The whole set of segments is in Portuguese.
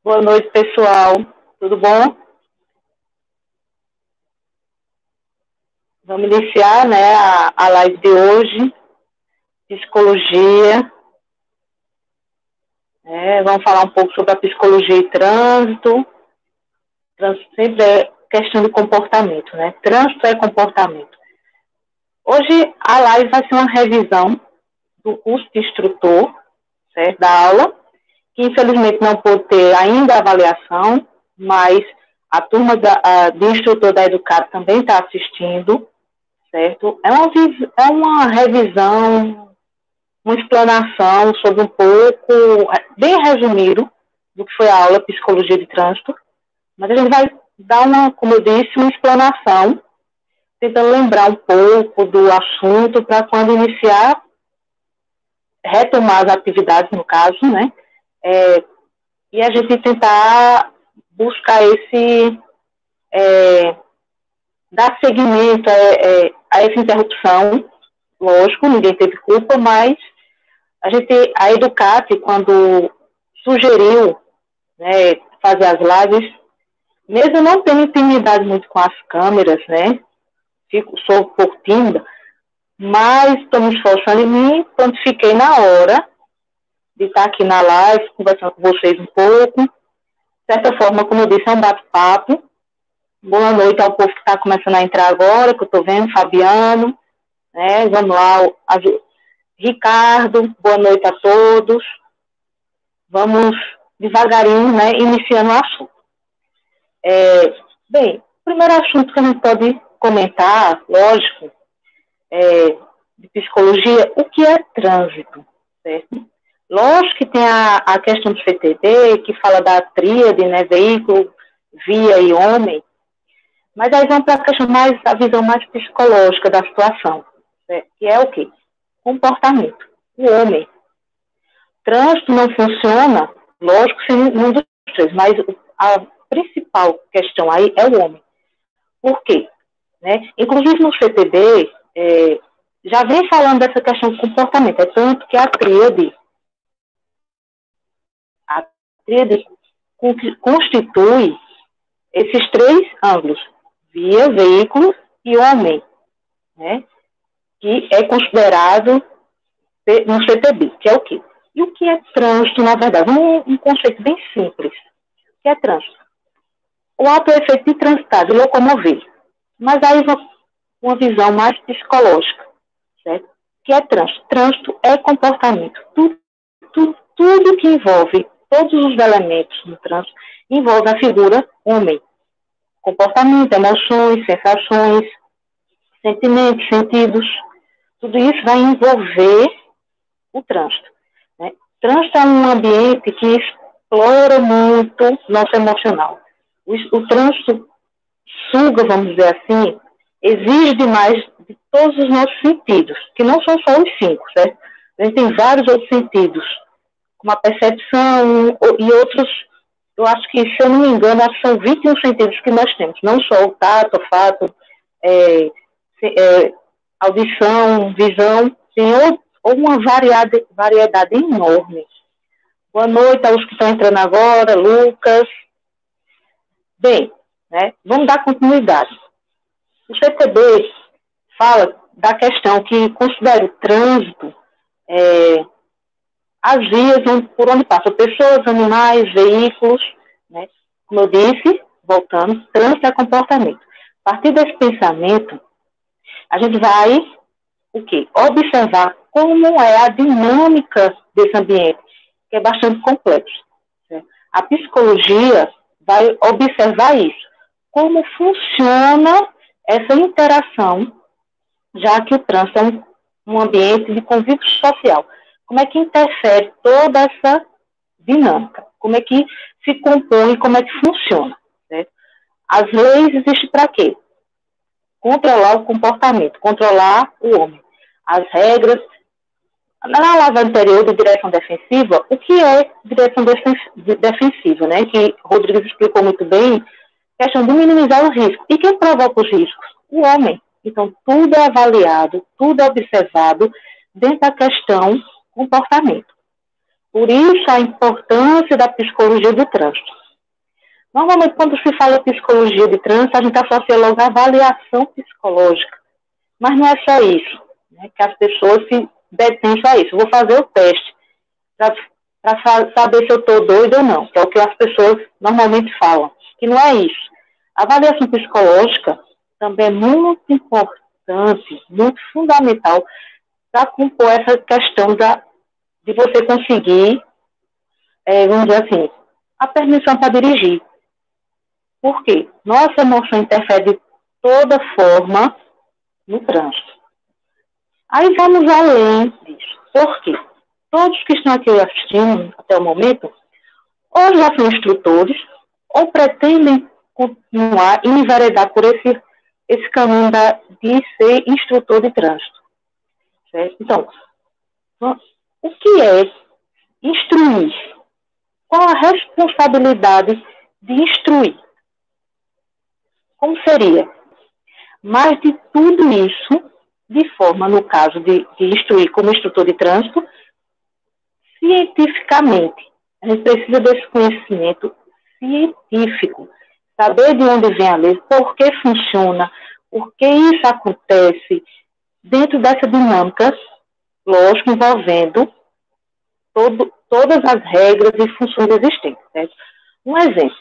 Boa noite, pessoal. Tudo bom? Vamos iniciar, né, a live de hoje, psicologia. Vamos falar um pouco sobre a psicologia e trânsito. Trânsito sempre é questão de comportamento, né? Trânsito é comportamento. Hoje a live vai ser uma revisão do curso de instrutor, certo? Da aula, que infelizmente não pôde ter ainda a avaliação, mas a turma de instrutor da Educado também está assistindo, certo? É uma revisão, uma explanação sobre um pouco, bem resumido, do que foi a aula Psicologia de Trânsito, mas a gente vai dar como eu disse, uma explanação, tentando lembrar um pouco do assunto para quando iniciar, retomar as atividades, no caso, né? E a gente tentar buscar dar seguimento a essa interrupção. Lógico, ninguém teve culpa, mas a Educate, quando sugeriu, né, fazer as lives, mesmo não tendo intimidade muito com as câmeras, né, sou um pouco tímida, mas estou me esforçando e me prontifiquei na hora de estar aqui na live, conversando com vocês um pouco. De certa forma, como eu disse, é um bate-papo. Boa noite ao povo que está começando a entrar agora, que eu estou vendo, Fabiano, né, vamos lá, Ricardo, boa noite a todos. Vamos devagarinho, né, iniciando o assunto. Bem, o primeiro assunto que a gente pode comentar, lógico, de psicologia, o que é trânsito, certo? Lógico que tem a questão do CTD, que fala da tríade, né, veículo, via e homem, mas aí vamos para a visão mais psicológica da situação, certo? Que é o quê? Comportamento. O homem. Trânsito não funciona, lógico, sem nenhum dos três, mas a principal questão aí é o homem. Por quê? Né? Inclusive no CTD, já vem falando dessa questão do comportamento, é tanto que a tríade constitui esses três ângulos, via, veículo e homem, né? Que é considerado no CTB, que é o quê? E o que é trânsito, na verdade? Um conceito bem simples. O que é trânsito? O ato é efeito de transitar, de locomover. Mas aí uma visão mais psicológica, certo? O que é trânsito? Trânsito é comportamento. Tudo que envolve, todos os elementos no trânsito, envolve a figura homem. Comportamento, emoções, sensações, sentimentos, sentidos. Tudo isso vai envolver o trânsito. Né? Trânsito é um ambiente que explora muito nosso emocional. O trânsito suga, vamos dizer assim, exige demais de todos os nossos sentidos, que não são só os 5, certo? A gente tem vários outros sentidos, como a percepção e outros, eu acho que, se eu não me engano, acho que são 21 sentidos que nós temos, não só o tato, olfato, audição, visão, tem uma variedade enorme. Boa noite aos que estão entrando agora, Lucas. Bem, né, vamos dar continuidade. O CTB fala da questão que considera o trânsito as vias por onde passam pessoas, animais, veículos, né? Como eu disse, voltando, trânsito é comportamento. A partir desse pensamento, a gente vai o quê? Observar como é a dinâmica desse ambiente, que é bastante complexo. Né? A psicologia vai observar isso, como funciona essa interação, já que o trânsito é um ambiente de convívio social. Como é que interfere toda essa dinâmica? Como é que se compõe, como é que funciona? Certo? As leis existem para quê? Controlar o comportamento, controlar o homem. As regras. Na live anterior de direção defensiva, o que é direção defensiva, né? Que Rodrigues explicou muito bem, questão de minimizar o risco. E quem provoca os riscos? O homem. Então, tudo é avaliado, tudo é observado dentro da questão comportamento. Por isso, a importância da psicologia do trânsito. Normalmente, quando se fala psicologia de trânsito, a gente associa logo a avaliação psicológica. Mas não é só isso, né, que as pessoas se detêm só isso. Eu vou fazer o teste para saber se eu estou doida ou não, que é o que as pessoas normalmente falam, que não é isso. A avaliação psicológica também é muito importante, muito fundamental para compor essa questão de você conseguir, vamos dizer assim, a permissão para dirigir. Por quê? Nossa emoção interfere de toda forma no trânsito. Aí vamos além disso. Por quê? Todos que estão aqui assistindo até o momento, ou já são instrutores, ou pretendem continuar e enveredar por esse caminho de ser instrutor de trânsito. Certo? Então, o que é instruir? Qual a responsabilidade de instruir? Como seria? Mas de tudo isso, de forma, no caso de instruir como instrutor de trânsito, cientificamente. A gente precisa desse conhecimento científico. Saber de onde vem a lei, por que funciona, por que isso acontece, dentro dessa dinâmica, lógico, envolvendo todas as regras e funções existentes. Certo? Um exemplo.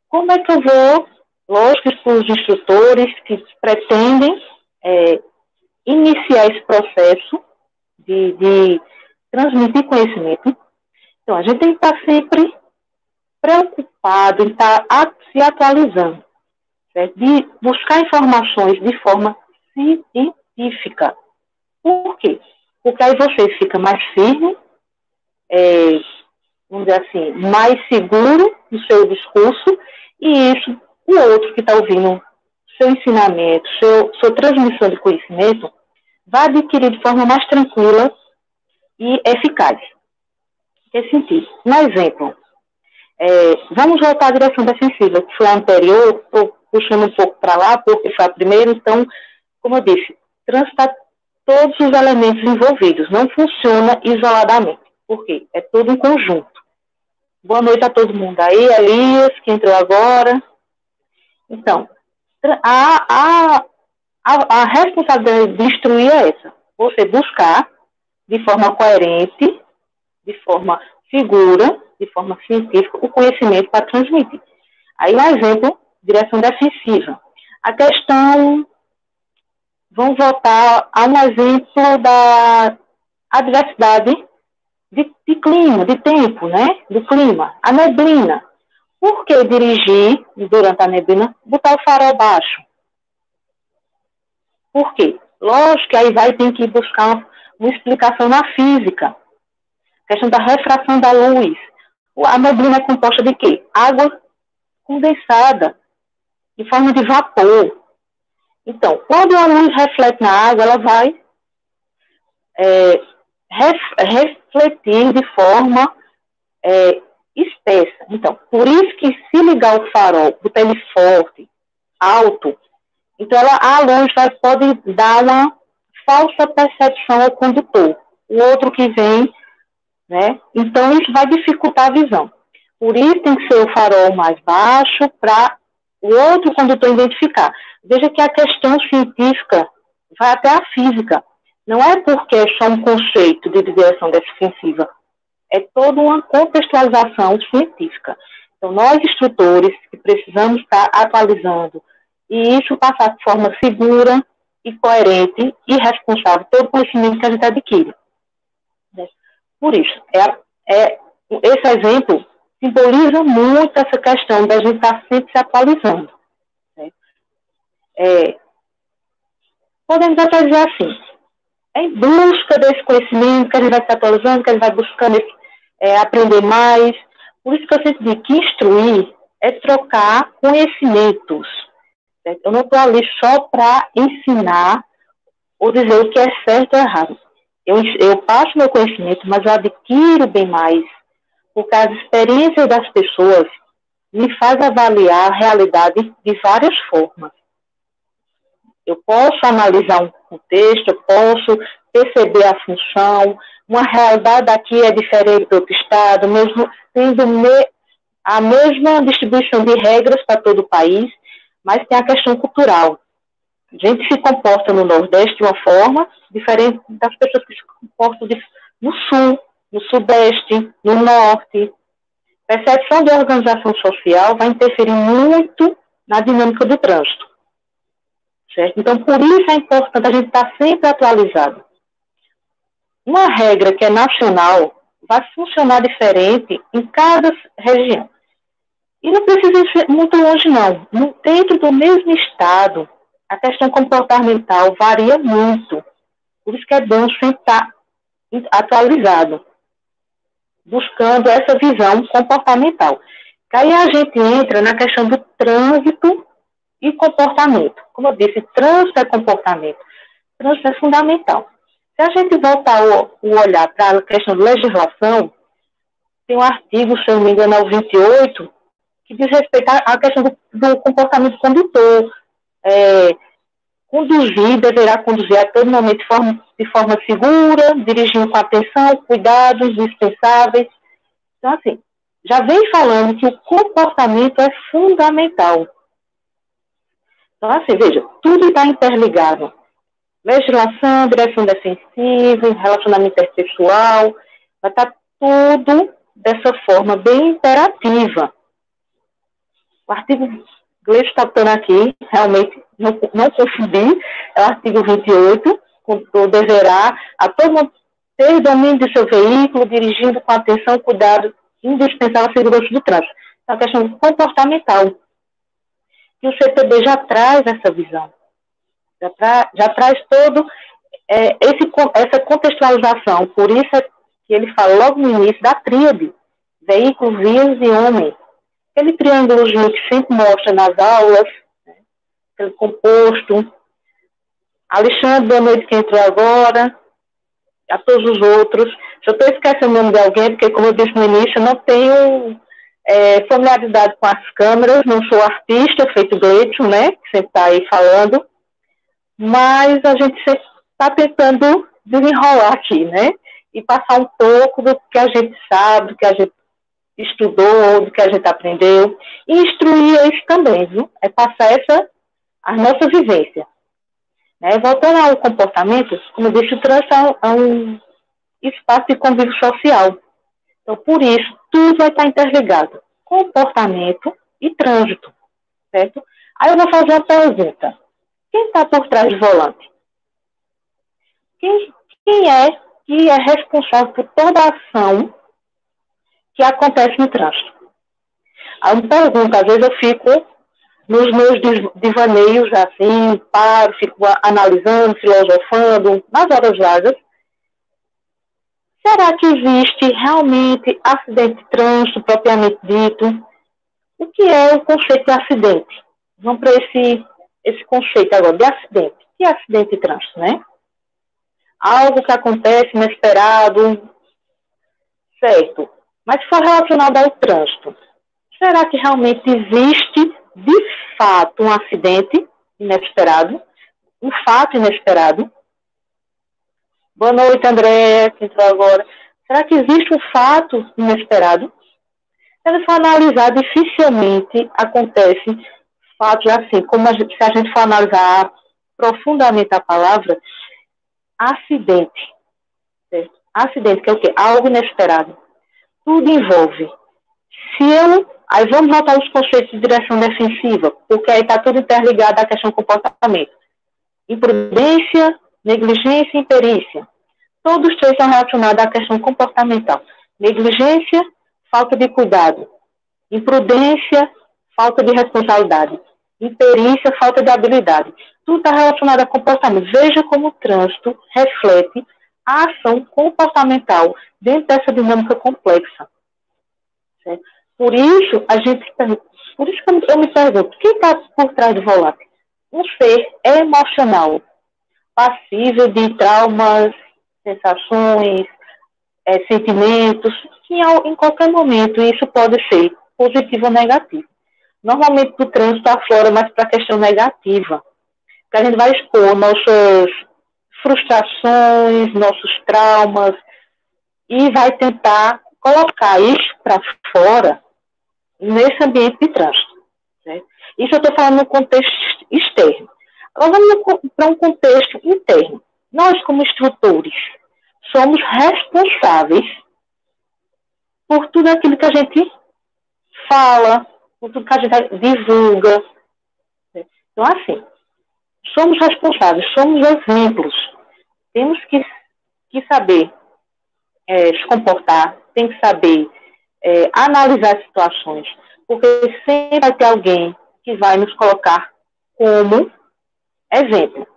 Como é que eu vou, lógico, para os instrutores que pretendem iniciar esse processo de transmitir conhecimento. Então, a gente tem que estar sempre preocupado em estar se atualizando, certo? De buscar informações de forma científica. Por quê? Porque aí você fica mais firme, vamos dizer assim, mais seguro no seu discurso, e isso, o outro que está ouvindo seu ensinamento, sua transmissão de conhecimento, vai adquirir de forma mais tranquila e eficaz. Nesse sentido. Um exemplo, vamos voltar à direção defensiva, que foi a anterior, estou puxando um pouco para lá, porque foi a primeira, então, como eu disse, transitar todos os elementos envolvidos, não funciona isoladamente. Por quê? É todo um conjunto. Boa noite a todo mundo aí, Elias, que entrou agora. Então, a responsabilidade de instruir é essa. Você buscar, de forma coerente, de forma segura, de forma científica, o conhecimento para transmitir. Aí, um exemplo, direção defensiva. A questão, vamos voltar a um exemplo da adversidade de clima, de tempo, né? Do clima. A neblina. Por que dirigir durante a neblina, botar o farol baixo? Por quê? Lógico que aí tem que buscar uma explicação na física. A questão da refração da luz. A neblina é composta de quê? Água condensada, em forma de vapor. Então, quando a luz reflete na água, ela vai refletir de forma espessa. Então, por isso que se ligar o farol, botar ele forte, alto, então a luz pode dar uma falsa percepção ao condutor. O outro que vem, né? Então isso vai dificultar a visão. Por isso tem que ser o farol mais baixo para o outro condutor identificar. Veja que a questão científica vai até a física. Não é porque é só um conceito de direção defensiva. É toda uma contextualização científica. Então, nós, instrutores, que precisamos estar atualizando e isso passar de forma segura e coerente e responsável todo o conhecimento que a gente adquire. Por isso, esse exemplo simboliza muito essa questão da gente estar sempre se atualizando. Né? Podemos até dizer assim, em busca desse conhecimento que a gente vai se atualizando, que a gente vai buscando aprender mais. Por isso que eu sempre digo que instruir é trocar conhecimentos. Certo? Eu não estou ali só para ensinar ou dizer o que é certo ou errado. Eu passo meu conhecimento, mas eu adquiro bem mais, porque as experiências das pessoas me faz avaliar a realidade de várias formas. Eu posso analisar contexto, eu posso perceber a função, uma realidade aqui é diferente do outro estado, mesmo tendo a mesma distribuição de regras para todo o país, mas tem a questão cultural. A gente se comporta no Nordeste de uma forma diferente das pessoas que se comportam no Sul, no Sudeste, no Norte. Percepção de organização social vai interferir muito na dinâmica do trânsito. Certo? Então, por isso é importante a gente estar sempre atualizado. Uma regra que é nacional vai funcionar diferente em cada região. E não precisa ir muito longe, não. Dentro do mesmo estado, a questão comportamental varia muito. Por isso que é bom sempre estar atualizado, buscando essa visão comportamental. Aí a gente entra na questão do trânsito e comportamento. Como eu disse, trânsito é comportamento. Trânsito é fundamental. Se a gente voltar o olhar para a questão de legislação, tem um artigo, se eu não me engano, é o 28, que diz respeito à questão do comportamento do condutor. Deverá conduzir a todo momento de forma segura, dirigindo com atenção, cuidados dispensáveis. Então, assim, já vem falando que o comportamento é fundamental. Então, assim, veja, tudo está interligado. Legislação, direção defensiva, relacionamento interpessoal, vai estar tudo dessa forma bem imperativa. O artigo Gleice está botando aqui, realmente, não confundi, é o artigo 28, o deverá a todo mundo ter domínio de seu veículo, dirigindo com atenção, cuidado, indispensável à segurança do trânsito. É uma questão comportamental. E o CTB já traz essa visão, já traz todo essa contextualização. Por isso é que ele fala logo no início da tríade, veículo, vias e homem. Aquele triângulozinho que sempre mostra nas aulas, né, aquele composto. Alexandre, boa noite, que entrou agora. A todos os outros. Se eu estou esquecendo o nome de alguém, porque, como eu disse no início, eu não tenho familiaridade com as câmeras, não sou artista, feito Gleidson, né, que sempre está aí falando, mas a gente sempre está tentando desenrolar aqui, né, e passar um pouco do que a gente sabe, do que a gente estudou, do que a gente aprendeu, e instruir isso também, viu? É passar a nossa vivência. Né? Voltando ao comportamento, como eu disse, o trânsito é um espaço de convívio social. Então, por isso, tudo vai estar interligado. Comportamento e trânsito, certo? Aí eu vou fazer uma pergunta. Quem está por trás do volante? Quem é que é responsável por toda a ação que acontece no trânsito? Aí eu me pergunto, às vezes eu fico nos meus divaneios, assim, paro, fico analisando, filosofando, nas horas vagas. Será que existe realmente acidente de trânsito, propriamente dito? O que é o conceito de acidente? Vamos para esse conceito agora, de acidente. O que é acidente de trânsito, né? Algo que acontece inesperado, certo? Mas se for relacionado ao trânsito, será que realmente existe, de fato, um acidente inesperado? Um fato inesperado? Boa noite, André, que entrou agora. Será que existe um fato inesperado? Se a gente for analisar, dificilmente acontece fatos assim, como se a gente for analisar profundamente a palavra, acidente. Certo? Acidente, que é o quê? Algo inesperado. Tudo envolve. Aí vamos voltar aos conceitos de direção defensiva, porque aí está tudo interligado à questão do comportamento. Imprudência, negligência e imperícia. Todos os três são relacionados à questão comportamental. Negligência, falta de cuidado. Imprudência, falta de responsabilidade. Imperícia, falta de habilidade. Tudo está relacionado a comportamento. Veja como o trânsito reflete a ação comportamental dentro dessa dinâmica complexa. Certo? Por isso que eu me pergunto, quem está por trás do volante? Um ser emocional, passível de traumas, sensações, sentimentos, que em qualquer momento isso pode ser positivo ou negativo. Normalmente o trânsito aflora mais para a questão negativa, que a gente vai expor frustrações, nossos traumas, e vai tentar colocar isso para fora nesse ambiente de trânsito. Certo? Isso eu estou falando no contexto externo. Agora vamos para um contexto interno. Nós, como instrutores, somos responsáveis por tudo aquilo que a gente fala, por tudo que a gente divulga. Então, assim, somos responsáveis, somos exemplos. Temos que saber se comportar, tem que saber analisar as situações, porque sempre vai ter alguém que vai nos colocar como exemplo.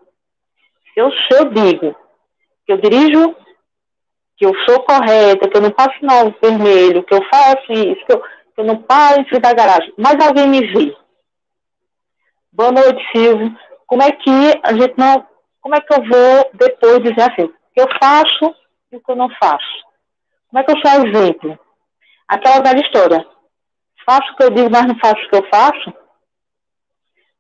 Se eu digo que eu dirijo, que eu sou correta, que eu não passo sinal vermelho, que eu faço isso, que eu não paro em frente à garagem, mas alguém me vê. Boa noite, Silvio. Como é que eu vou depois dizer assim, o que eu faço e o que eu não faço? Como é que eu sou exemplo? Aquela velha história. Faço o que eu digo, mas não faço o que eu faço?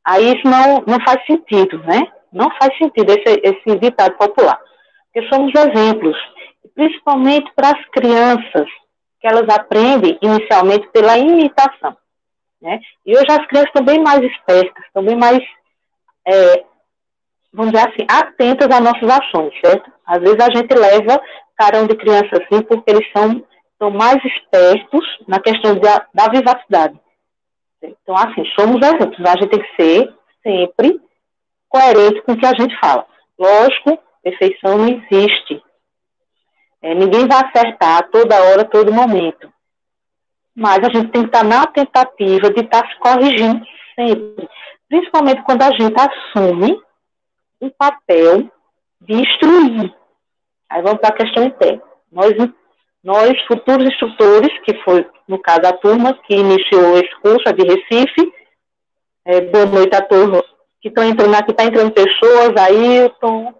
Aí isso não faz sentido, né? Não faz sentido esse ditado popular. Porque somos exemplos, principalmente para as crianças, que elas aprendem inicialmente pela imitação. Né? E hoje as crianças estão bem mais espertas, estão bem mais, vamos dizer assim, atentas às nossas ações, certo? Às vezes a gente leva carão de criança assim, porque eles são mais espertos na questão da vivacidade. Então, assim, somos exemplos. A gente tem que ser sempre coerente com o que a gente fala. Lógico, perfeição não existe. Ninguém vai acertar toda hora, todo momento. Mas a gente tem que estar na tentativa de estar se corrigindo sempre. Principalmente quando a gente assume um papel de instruir. Aí vamos para a questão interna. Nós, futuros instrutores, que foi, no caso, a turma que iniciou esse curso, a de Recife, boa noite a todos que estão entrando aqui, está entrando pessoas, Ailton,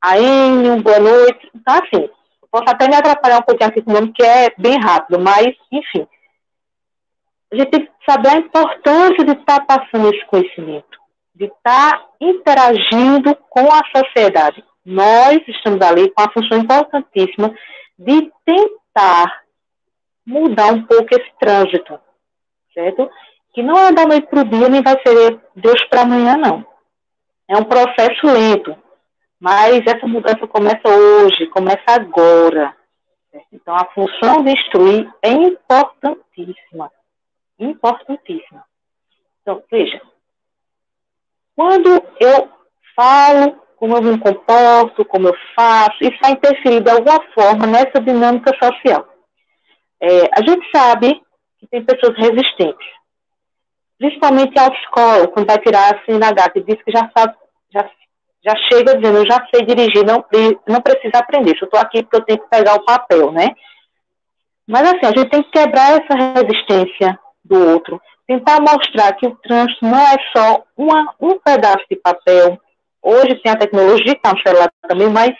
a Enio, boa noite. Então, assim, posso até me atrapalhar um pouquinho aqui com o nome, que é bem rápido, mas, enfim, a gente tem que saber a importância de estar passando esse conhecimento, de estar interagindo com a sociedade. Nós estamos ali com a função importantíssima de tentar mudar um pouco esse trânsito, certo? Que não é da noite para o dia, nem vai ser Deus para amanhã, não. É um processo lento, mas essa mudança começa hoje, começa agora. Certo? Então, a função de instruir é importantíssima. Importantíssima. Então, veja, quando eu falo, como eu me comporto, como eu faço, isso vai interferir de alguma forma nessa dinâmica social. A gente sabe que tem pessoas resistentes, principalmente a autoescola, quando vai tirar a CNH, que diz que já chega dizendo, eu já sei dirigir, não precisa aprender, eu estou aqui porque eu tenho que pegar o papel, né? Mas assim, a gente tem que quebrar essa resistência do outro, tentar mostrar que o trânsito não é só um pedaço de papel. Hoje tem a tecnologia, está no celular também, mas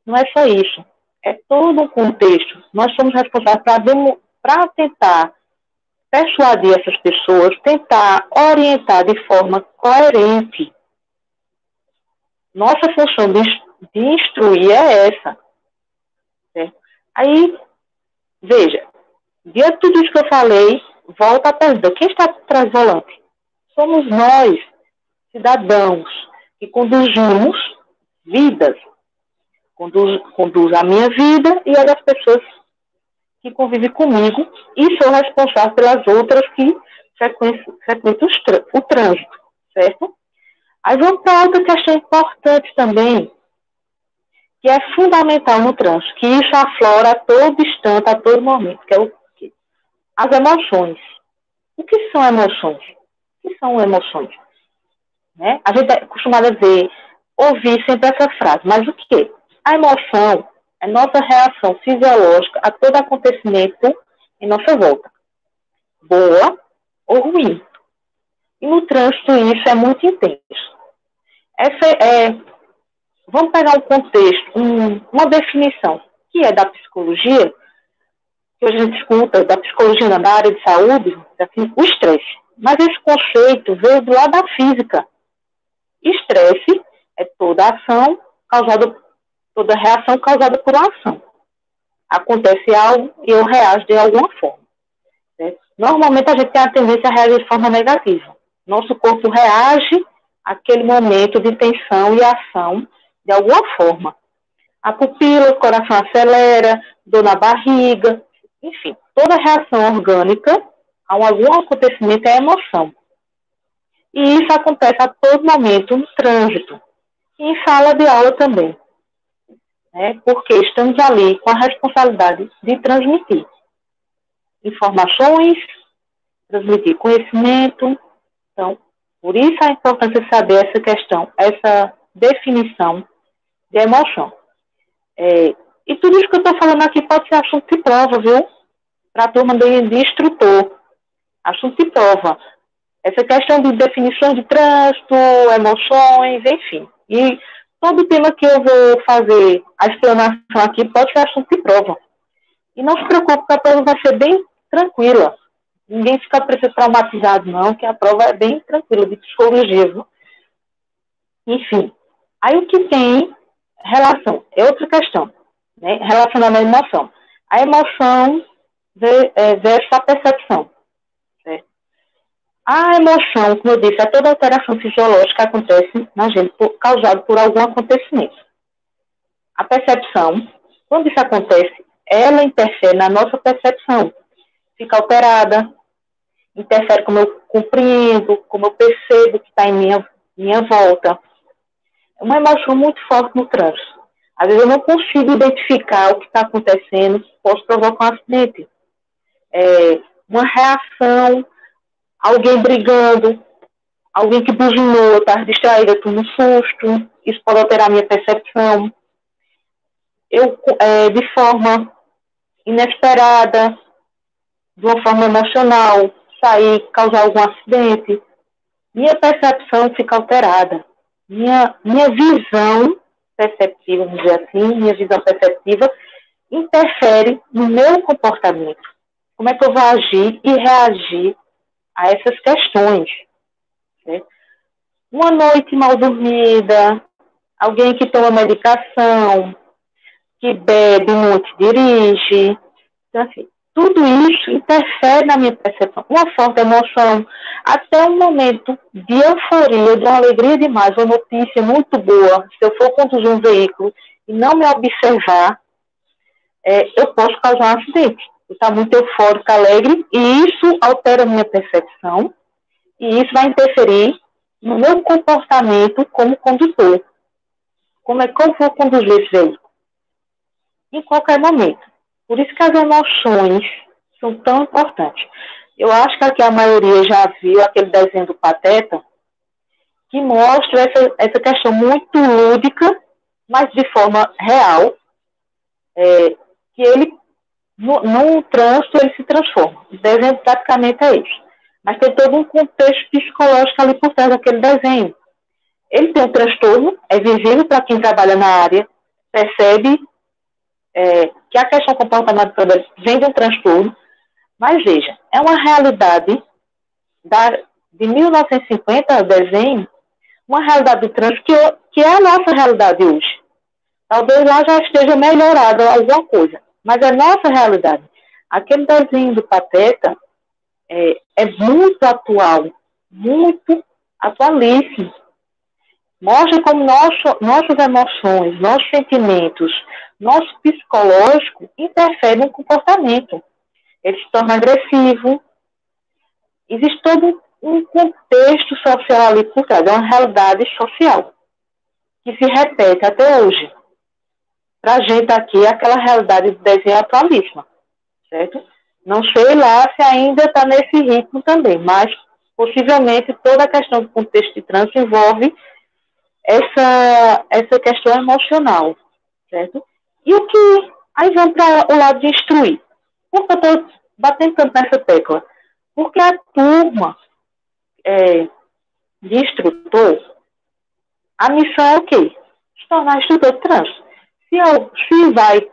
não é só isso. É todo um contexto. Nós somos responsáveis para tentar persuadir essas pessoas, tentar orientar de forma coerente. Nossa função de instruir é essa. Certo? Aí, veja, diante de tudo isso que eu falei, volta a pergunta, quem está atrás do volante? Somos nós, cidadãos, que conduzimos vidas. Conduz a minha vida e a das pessoas que convivem comigo e sou responsável pelas outras que frequentam o trânsito, certo? Aí vamos para outra questão importante também, que é fundamental no trânsito, que isso aflora a todo instante, a todo momento, que é o quê? As emoções. O que são emoções? O que são emoções? Né? A gente é acostumado a ouvir sempre essa frase, mas o quê? A emoção é nossa reação fisiológica a todo acontecimento em nossa volta, boa ou ruim. E no trânsito isso é muito intenso. Vamos pegar um contexto, uma definição, que é da psicologia, que hoje a gente escuta, da psicologia na área de saúde, assim, o estresse. Mas esse conceito veio do lado da física. Estresse é toda ação causada, toda reação causada por uma ação. Acontece algo e eu reajo de alguma forma. Certo? Normalmente a gente tem a tendência a reagir de forma negativa. Nosso corpo reage àquele momento de tensão e ação de alguma forma. A pupila, o coração acelera, dor na barriga, enfim, toda reação orgânica a algum acontecimento é emoção. E isso acontece a todo momento no trânsito e em sala de aula também. Porque estamos ali com a responsabilidade de transmitir informações, transmitir conhecimento. Então, por isso a importância de saber essa questão, essa definição de emoção. E tudo isso que eu estou falando aqui pode ser assunto de prova, viu? Para a turma de instrutor. Assunto de prova. Essa questão de definição de trânsito, emoções, enfim. E todo tema que eu vou fazer a explanação aqui pode ser assunto de prova. E não se preocupe, que a prova vai ser bem tranquila. Ninguém fica traumatizado, não, que a prova é bem tranquila, de psicologia. Viu? Enfim. Aí o que tem relação, é outra questão, né? Relacionada à emoção. A emoção versus a percepção. Certo? A emoção, como eu disse, é toda alteração fisiológica que acontece na gente, causada por algum acontecimento. A percepção, quando isso acontece, ela interfere na nossa percepção. Fica alterada, interfere como eu compreendo, como eu percebo o que está em minha volta. É uma emoção muito forte no trânsito. Às vezes eu não consigo identificar o que está acontecendo, posso provocar um acidente. Uma reação, alguém brigando, alguém que buzinou, eu estava distraída, estou no susto, isso pode alterar a minha percepção. Eu, de forma inesperada, de uma forma emocional, sair, causar algum acidente, minha percepção fica alterada. Minha visão perceptiva, vamos dizer assim, minha visão perceptiva interfere no meu comportamento. Como é que eu vou agir e reagir a essas questões? Né? Uma noite mal dormida, alguém que toma medicação, que bebe muito, dirige, então, assim, tudo isso interfere na minha percepção. Uma forte emoção, até um momento de euforia, de uma alegria demais, uma notícia muito boa. Se eu for conduzir um veículo e não me observar, eu posso causar um acidente. Eu estou muito eufórica, alegre, e isso altera a minha percepção, e isso vai interferir no meu comportamento como condutor. Como é que eu vou conduzir esse veículo? Em qualquer momento. Por isso que as emoções são tão importantes. Eu acho que aqui a maioria já viu aquele desenho do Pateta, que mostra essa questão muito lúdica, mas de forma real, que ele, no trânsito, ele se transforma. O desenho praticamente é isso. Mas tem todo um contexto psicológico ali por trás daquele desenho. Ele tem um transtorno, é visível para quem trabalha na área, percebe que a questão comportamental dele vem de um transtorno, mas veja, é uma realidade de 1950, o desenho, uma realidade do trânsito que é a nossa realidade hoje. Talvez lá já esteja melhorada alguma coisa, mas é a nossa realidade. Aquele desenho do Pateta é muito atual, muito atualíssimo. Mostra como nossas emoções, nossos sentimentos, nosso psicológico interferem no comportamento. Ele se torna agressivo. Existe todo um contexto social ali por trás, é uma realidade social que se repete até hoje. Para a gente aqui, aquela realidade de desenho atualíssima, certo? Não sei lá se ainda está nesse ritmo também, mas possivelmente toda a questão do contexto de trânsito envolve essa questão emocional, certo? E o que... Aí vamos para o lado de instruir. Por que eu estou batendo tanto nessa tecla? Porque a turma de instrutor, a missão é o quê? Se tornar instrutor de trânsito. Se vai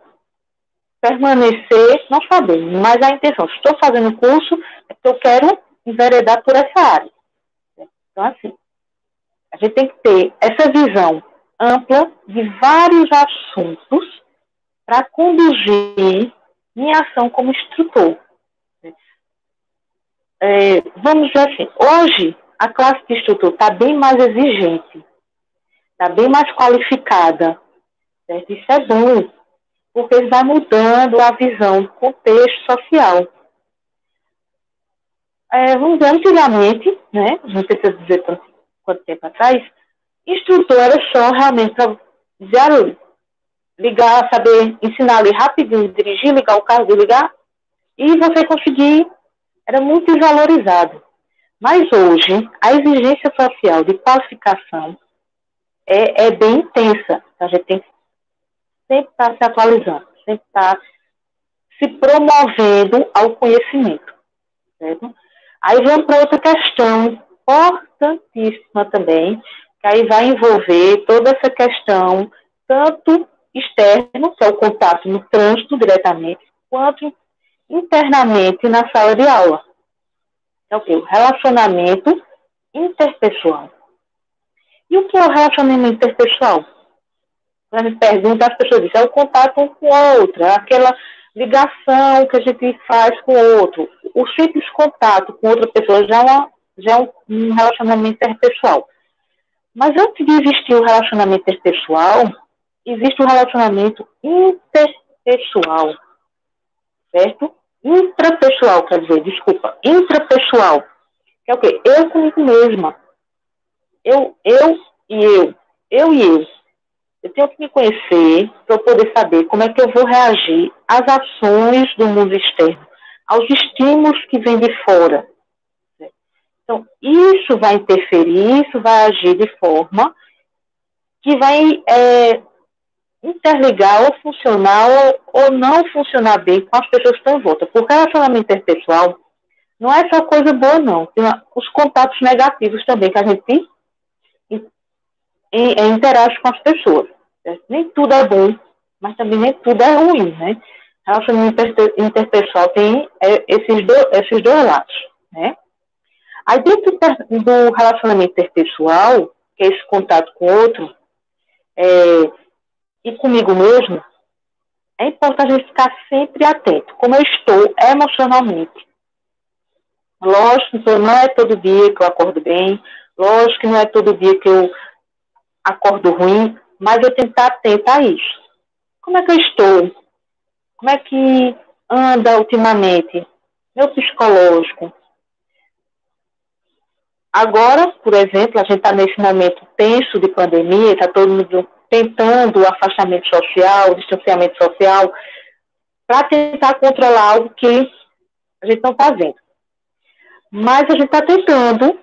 permanecer, não sabemos, mas a intenção, se estou fazendo curso, é porque eu quero enveredar por essa área. Então, assim, A gente tem que ter essa visão ampla de vários assuntos para conduzir minha ação como instrutor. Vamos dizer assim, hoje a classe de instrutor está bem mais exigente, está bem mais qualificada, certo? Isso é bom, porque vai mudando a visão do contexto social. Vamos dizer, antigamente, né, não precisa dizer quanto tempo atrás, instrutor era só realmente para ligar, saber ensinar ali rapidinho, dirigir, ligar o carro, desligar, e você conseguir, era muito desvalorizado. Mas hoje, a exigência social de qualificação é bem intensa. A gente tem que sempre estar se atualizando, sempre estar se promovendo ao conhecimento. Certo? Aí vamos para outra questão importantíssima também, que aí vai envolver toda essa questão, tanto externo, que é o contato no trânsito diretamente, quanto internamente na sala de aula. É o quê? O relacionamento interpessoal. E o que é o relacionamento interpessoal? Quando a gente pergunta, as pessoas dizem, é o contato um com o outro, é aquela ligação que a gente faz com o outro. O simples contato com outra pessoa já é um relacionamento interpessoal. Mas antes de existir o relacionamento interpessoal, existe o relacionamento interpessoal, certo? Intrapessoal, quer dizer, desculpa, intrapessoal, que é o quê? Eu comigo mesma. Eu e eu. Eu e eu. Eu tenho que me conhecer para eu poder saber como é que eu vou reagir às ações do mundo externo, aos estímulos que vêm de fora. Então, isso vai interferir, isso vai agir de forma que vai interligar ou funcionar ou não funcionar bem com as pessoas que estão em volta. Porque o relacionamento interpessoal não é só coisa boa, não. Tem os contatos negativos também que a gente interage com as pessoas. Certo? Nem tudo é bom, mas também nem tudo é ruim, né? Relacionamento interpessoal tem esses dois lados, né? Aí dentro do relacionamento interpessoal, que é esse contato com o outro, e comigo mesmo, é importante a gente ficar sempre atento, como eu estou emocionalmente. Lógico que não é todo dia que eu acordo bem, lógico que não é todo dia que eu acordo ruim, mas eu tenho que estar atenta a isso. Como é que eu estou? Como é que anda ultimamente? Meu psicológico. Agora, por exemplo, a gente está nesse momento tenso de pandemia, está todo mundo tentando o afastamento social, o distanciamento social, para tentar controlar algo que a gente não está vendo. Mas a gente está tentando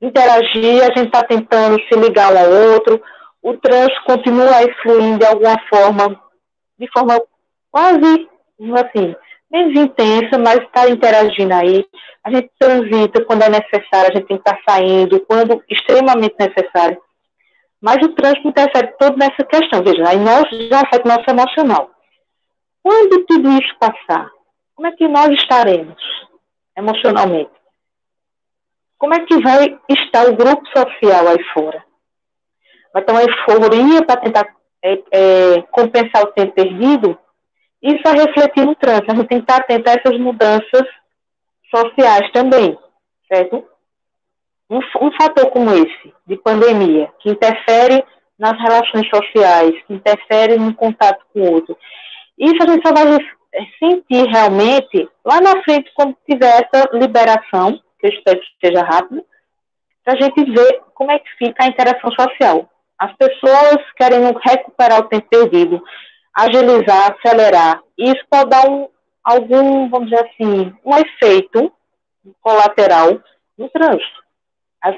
interagir, a gente está tentando se ligar um ao outro, o trânsito continua a fluir de alguma forma, de forma quase, assim, menos intensa, mas está interagindo aí. A gente transita quando é necessário, a gente tem que estar saindo, quando extremamente necessário. Mas o trânsito interfere todo nessa questão. Veja, aí nós já afeta o nosso emocional. Quando tudo isso passar, como é que nós estaremos emocionalmente? Como é que vai estar o grupo social aí fora? Vai ter uma euforia para tentar compensar o tempo perdido? Isso vai refletir no trânsito. A gente tem que estar atento a essas mudanças sociais também, certo? Um fator como esse, de pandemia, que interfere nas relações sociais, que interfere no contato com o outro, isso a gente só vai sentir realmente lá na frente, quando tiver essa liberação, que eu espero que seja rápida, para a gente ver como é que fica a interação social. As pessoas querem recuperar o tempo perdido, agilizar, acelerar. Isso pode dar algum, vamos dizer assim, um efeito colateral no trânsito. Aí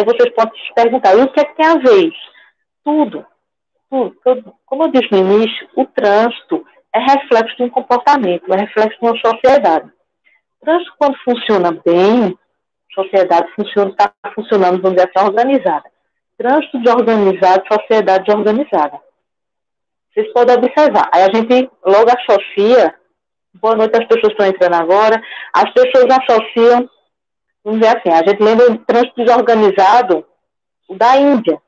vocês podem se perguntar, e o que é que tem a ver isso? Tudo. Como eu disse no início, o trânsito é reflexo de um comportamento, é reflexo de uma sociedade. O trânsito, quando funciona bem, a sociedade está funcionando, vamos dizer assim, organizada. Trânsito desorganizado, sociedade desorganizada. Vocês podem observar. Aí a gente logo associa, boa noite, as pessoas estão entrando agora, as pessoas associam, vamos dizer assim, a gente lembra o trânsito desorganizado o da Índia,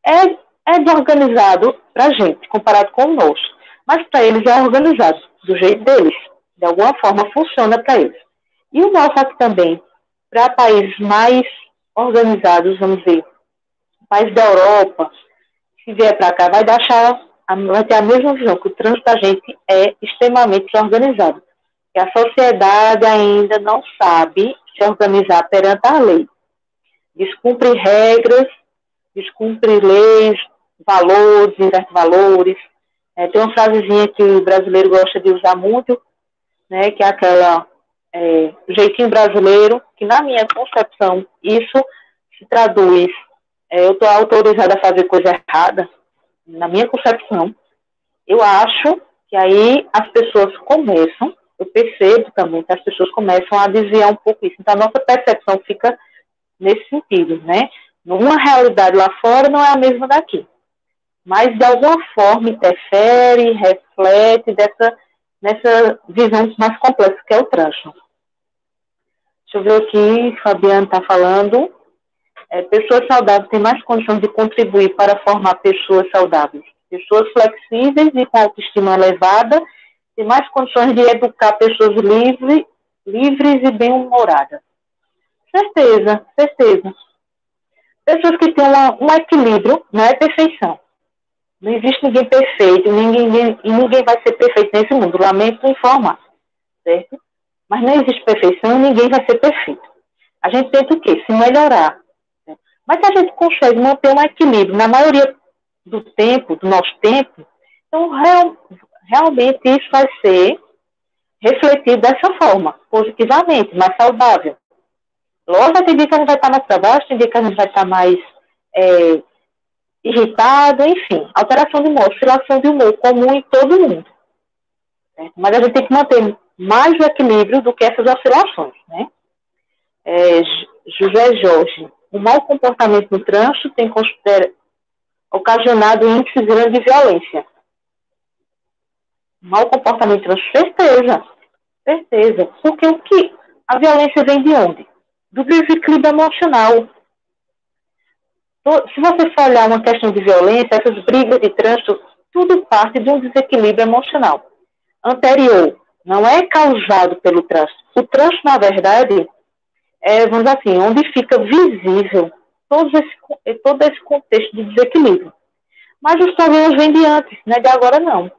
é desorganizado para a gente, comparado com o nosso. Mas para eles é organizado, do jeito deles. De alguma forma funciona para eles. E o nosso aqui também, para países mais organizados, vamos dizer, países da Europa, se vier para cá, vai ter a mesma visão, que o trânsito da gente é extremamente desorganizado. E a sociedade ainda não sabe se organizar perante a lei. Descumpre regras, descumpre leis, valores, inverte valores. Tem uma frasezinha que o brasileiro gosta de usar muito, né, que é aquela jeitinho brasileiro, que na minha concepção isso se traduz, eu estou autorizada a fazer coisa errada, na minha concepção. Eu acho que aí as pessoas começam, eu percebo também que as pessoas começam a desviar um pouco isso. Então a nossa percepção fica nesse sentido, né? Numa realidade lá fora não é a mesma daqui. Mas, de alguma forma, interfere, reflete nessa visão mais complexa que é o trânsito. Deixa eu ver aqui, Fabiano está falando. Pessoas saudáveis têm mais condições de contribuir para formar pessoas saudáveis. Pessoas flexíveis e com autoestima elevada têm mais condições de educar pessoas livres e bem-humoradas. Certeza, certeza. Pessoas que têm um equilíbrio, não é perfeição. Não existe ninguém perfeito, ninguém vai ser perfeito nesse mundo. Lamento informar, certo? Mas não existe perfeição, ninguém vai ser perfeito. A gente tenta o quê? Se melhorar. Né? Mas se a gente consegue manter um equilíbrio na maioria do tempo, do nosso tempo, então realmente isso vai ser refletido dessa forma, positivamente, mais saudável. Lógico, tem dia que a gente vai estar mais para baixo, tem dia que a gente vai estar mais irritado, enfim, alteração de humor, oscilação de humor comum em todo mundo. Certo? Mas a gente tem que manter mais o equilíbrio do que essas oscilações, né? José Jorge, o mau comportamento no trânsito tem ocasionado índices grandes de violência. Mau comportamento no trânsito, certeza. Porque a violência vem de onde? Do desequilíbrio emocional. Se você for olhar uma questão de violência, essas brigas de trânsito, tudo parte de um desequilíbrio emocional anterior. Não é causado pelo trânsito. O trânsito, na verdade, vamos dizer assim, onde fica visível todo esse contexto de desequilíbrio. Mas os problemas vêm de antes, não é de agora não.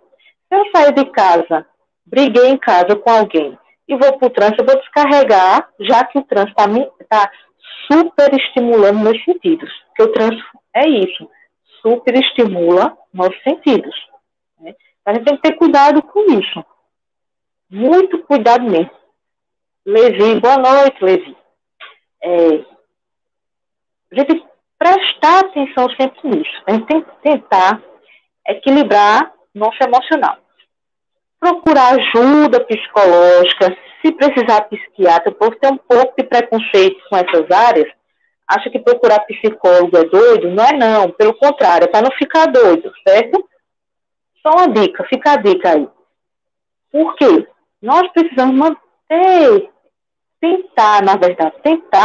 Se eu sair de casa, briguei em casa com alguém e vou para o trânsito, eu vou descarregar, já que o trânsito está super estimulando meus sentidos. Porque o trânsito é isso, super estimula nossos sentidos. Né? A gente tem que ter cuidado com isso. Muito cuidado mesmo. Levi, boa noite, Levi. A gente tem que prestar atenção sempre nisso. A gente tem que tentar equilibrar nosso emocional. Procurar ajuda psicológica, se precisar psiquiatra, porque tem um pouco de preconceito com essas áreas, acha que procurar psicólogo é doido, não é não, pelo contrário, é para não ficar doido, certo? Só uma dica, fica a dica aí. Por quê? Nós precisamos tentar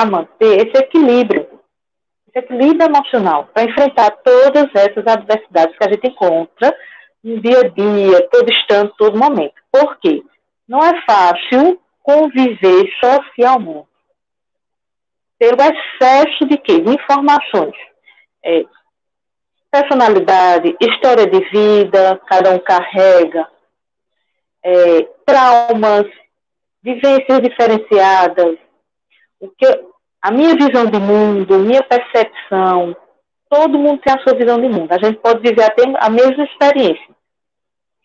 manter esse equilíbrio emocional, para enfrentar todas essas adversidades que a gente encontra no dia a dia, todo instante, todo momento. Por quê? Não é fácil conviver socialmente. Pelo excesso de quê? De informações. Personalidade, história de vida, cada um carrega, traumas, vivências diferenciadas, a minha visão de mundo, minha percepção, todo mundo tem a sua visão de mundo. A gente pode viver até a mesma experiência.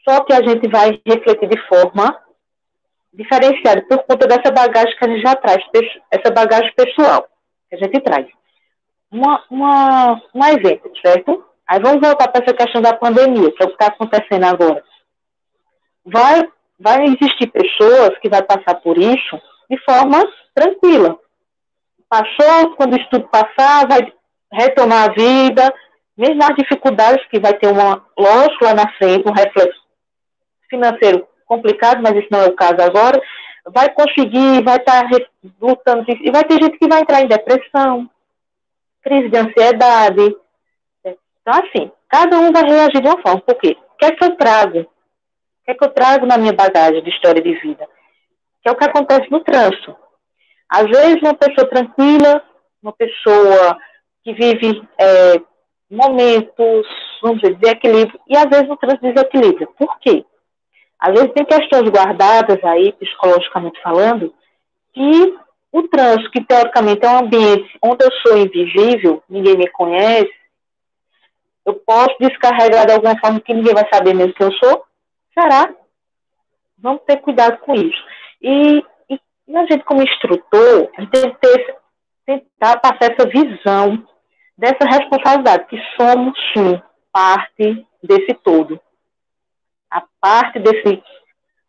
Só que a gente vai refletir de forma diferenciada por conta dessa bagagem que a gente já traz, essa bagagem pessoal que a gente traz. Um exemplo, certo? Aí vamos voltar para essa questão da pandemia, que é o que está acontecendo agora. Vai existir pessoas que vão passar por isso de forma tranquila. Passou, quando isso tudo passar, vai retomar a vida, mesmo as dificuldades que vai ter lógico, lá na frente, um reflexo financeiro complicado, mas isso não é o caso agora, vai conseguir, vai estar lutando, e vai ter gente que vai entrar em depressão, crise de ansiedade. Então, assim, cada um vai reagir de uma forma. Por quê? O que é que eu trago? O que é que eu trago na minha bagagem de história de vida? Que é o que acontece no trânsito. Às vezes, uma pessoa tranquila, uma pessoa que vive momentos, vamos dizer, de equilíbrio, e às vezes no trânsito desequilibra. Por quê? Às vezes tem questões guardadas aí, psicologicamente falando, que o trânsito, que teoricamente é um ambiente onde eu sou invisível, ninguém me conhece, eu posso descarregar de alguma forma que ninguém vai saber mesmo que eu sou? Será? Vamos ter cuidado com isso. E a gente, como instrutor, a gente tem que tentar passar essa visão dessa responsabilidade, que somos, sim, parte desse todo. A parte desse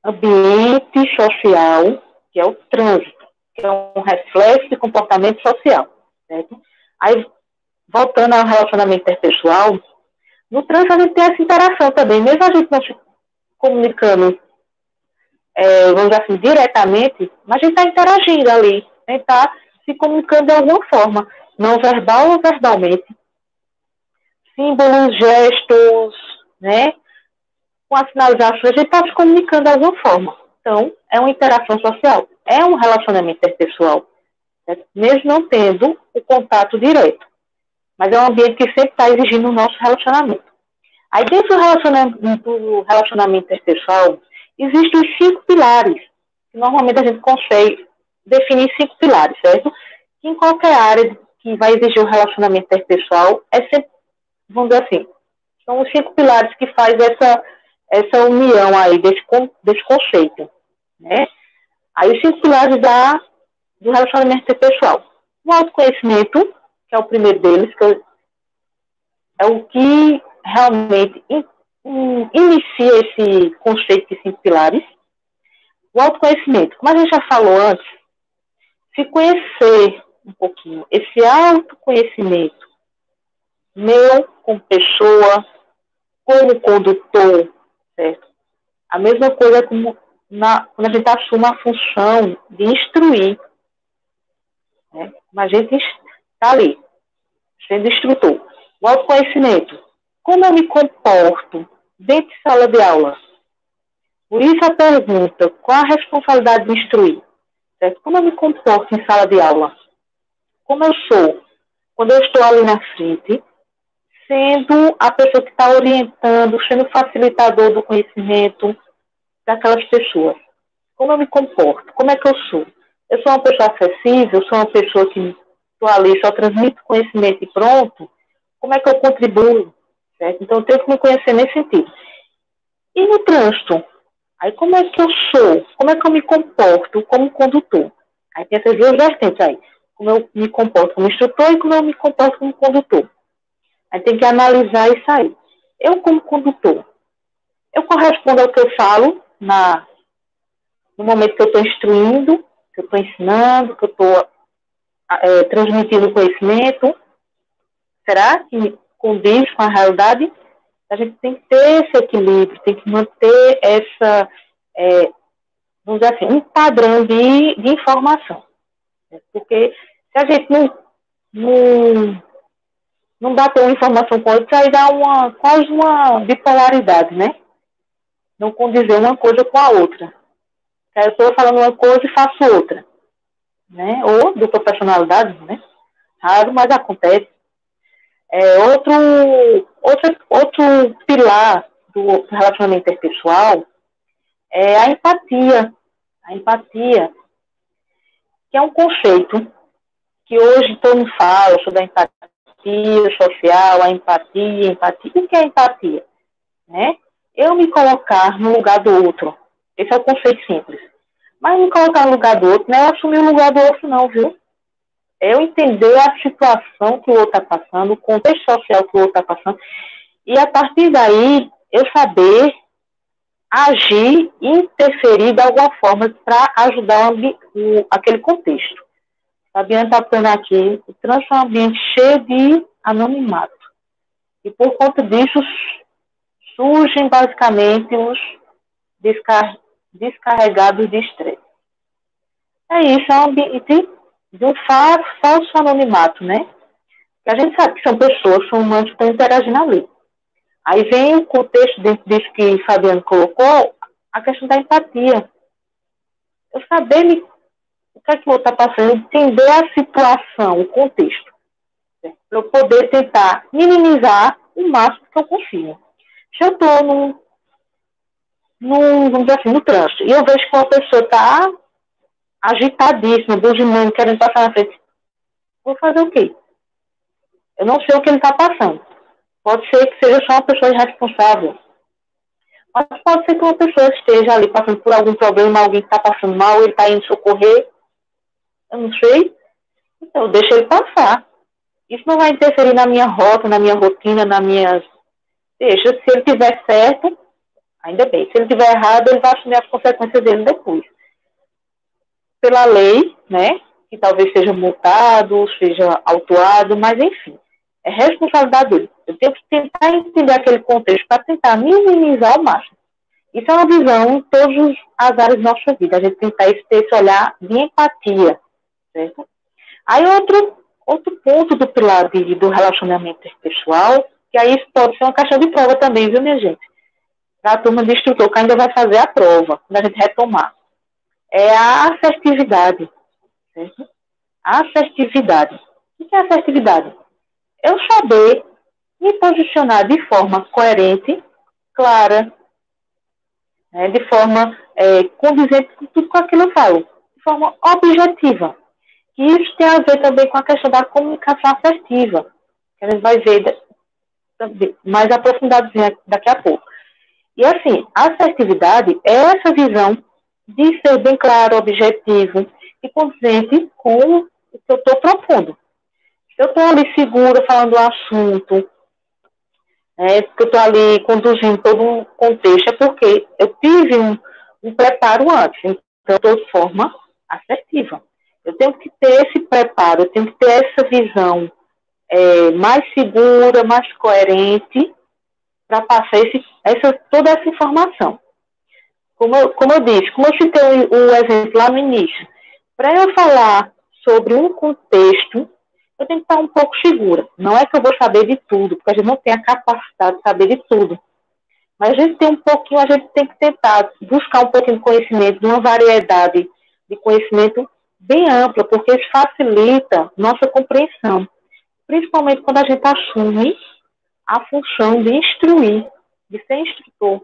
ambiente social, que é o trânsito, que é um reflexo de comportamento social. Certo? Aí, voltando ao relacionamento interpessoal, no trânsito a gente tem essa interação também, mesmo a gente não se comunicando, vamos dizer assim, diretamente, mas a gente está interagindo ali, a gente está se comunicando de alguma forma, não verbal ou verbalmente. Símbolos, gestos, né? Com as sinalizações, a gente está se comunicando de alguma forma. Então, é uma interação social, é um relacionamento interpessoal, certo? Mesmo não tendo o contato direto. Mas é um ambiente que sempre está exigindo o nosso relacionamento. Aí, dentro do relacionamento interpessoal, existem os 5 pilares, que normalmente a gente consegue definir 5 pilares, certo? Que em qualquer área que vai exigir o relacionamento interpessoal, é sempre, vamos dizer assim, são os 5 pilares que faz essa união aí desse conceito, né? Aí os 5 pilares do relacionamento interpessoal. O autoconhecimento, que é o primeiro deles, que é o que realmente inicia esse conceito de 5 pilares. O autoconhecimento, como a gente já falou antes, se conhecer um pouquinho, esse autoconhecimento, meu como pessoa, como condutor, certo? A mesma coisa como quando a gente assume a função de instruir, né? A gente está ali, sendo instrutor. O autoconhecimento, como eu me comporto dentro de sala de aula? Por isso a pergunta, qual a responsabilidade de instruir? Certo? Como eu me comporto em sala de aula? Como eu sou quando eu estou ali na frente, sendo a pessoa que está orientando, sendo facilitador do conhecimento daquelas pessoas? Como eu me comporto? Como é que eu sou? Eu sou uma pessoa acessível? Sou uma pessoa que estou ali, só transmito conhecimento e pronto? Como é que eu contribuo? Certo? Então, eu tenho que me conhecer nesse sentido. E no trânsito? Aí, como é que eu sou? Como é que eu me comporto como condutor? Aí tem essas duas vertentes aí. Como eu me comporto como instrutor e como eu me comporto como condutor. Aí tem que analisar isso aí. Eu, como condutor, eu correspondo ao que eu falo no momento que eu estou instruindo, que eu estou ensinando, que eu estou transmitindo conhecimento? Será que condiz com a realidade? A gente tem que ter esse equilíbrio, tem que manter vamos dizer assim, um padrão de informação. Porque se a gente não bater uma informação com a outra, aí dá quase uma bipolaridade, né? Não condizer uma coisa com a outra. Aí eu estou falando uma coisa e faço outra, né? Ou dupla personalidade, né? Raro, mas acontece. Outro pilar do relacionamento interpessoal é a empatia. A empatia, que é um conceito que hoje todo mundo fala sobre a empatia social, a empatia. O que é empatia? Né? Eu me colocar no lugar do outro. Esse é o conceito simples. Mas me colocar no lugar do outro não é assumir o lugar do outro não, viu? É eu entender a situação que o outro está passando, o contexto social que o outro está passando, e a partir daí eu saber agir e interferir de alguma forma para ajudar aquele contexto. Fabiana está falando aqui, o trânsito é um ambiente cheio de anonimato. E por conta disso, surgem basicamente os descarregados de estresse. É isso, é um ambiente de um falso anonimato, né? que a gente sabe que são pessoas, são humanos que estão interagindo ali. Aí vem o contexto dentro disso que Fabiano colocou, a questão da empatia. Eu saber o que é que o outro está passando, entender a situação, o contexto, para eu poder tentar minimizar o máximo que eu consigo. Se eu estou vamos dizer assim, no trânsito, e eu vejo que uma pessoa está agitadíssima, buzinando, querendo passar na frente, vou fazer o quê? Eu não sei o que ele está passando. Pode ser que seja só uma pessoa irresponsável. Mas pode ser que uma pessoa esteja ali passando por algum problema, alguém que está passando mal, ele está indo socorrer. Eu não sei. Então, eu deixo ele passar. Isso não vai interferir na minha rota, na minha rotina, na minha... Deixa, se ele tiver certo, ainda bem. Se ele tiver errado, ele vai assumir as consequências dele depois. Pela lei, né? Que talvez seja multado, seja autuado, mas enfim. É responsabilidade dele. Eu tenho que tentar entender aquele contexto para tentar minimizar ao máximo. Isso é uma visão em todas as áreas da nossa vida. A gente tentar ter esse olhar de empatia, certo? Aí outro ponto do pilar do relacionamento interpessoal, que aí isso pode ser uma questão de prova também, viu, minha gente? Para a turma de instrutor que ainda vai fazer a prova, quando a gente retomar. É a assertividade, certo? A assertividade. O que é assertividade? Eu saber me posicionar de forma coerente, clara, né, de forma condizente com tudo com aquilo que eu falo, de forma objetiva. E isso tem a ver também com a questão da comunicação assertiva, que a gente vai ver mais aprofundado daqui a pouco. E assim, a assertividade é essa visão de ser bem claro, objetivo e condizente com o que eu estou propondo. Se eu estou ali segura, falando do assunto, que eu estou ali conduzindo todo um contexto, é porque eu tive um preparo antes, então eu estou de forma assertiva. Eu tenho que ter esse preparo, eu tenho que ter essa visão mais segura, mais coerente, para passar toda essa informação. Como eu disse, como eu citei o exemplo lá no início, para eu falar sobre um contexto, eu tenho que estar um pouco segura. Não é que eu vou saber de tudo, porque a gente não tem a capacidade de saber de tudo. Mas a gente tem um pouquinho, a gente tem que tentar buscar um pouquinho de conhecimento, de uma variedade de conhecimento bem ampla, porque isso facilita nossa compreensão. Principalmente quando a gente assume a função de instruir, de ser instrutor.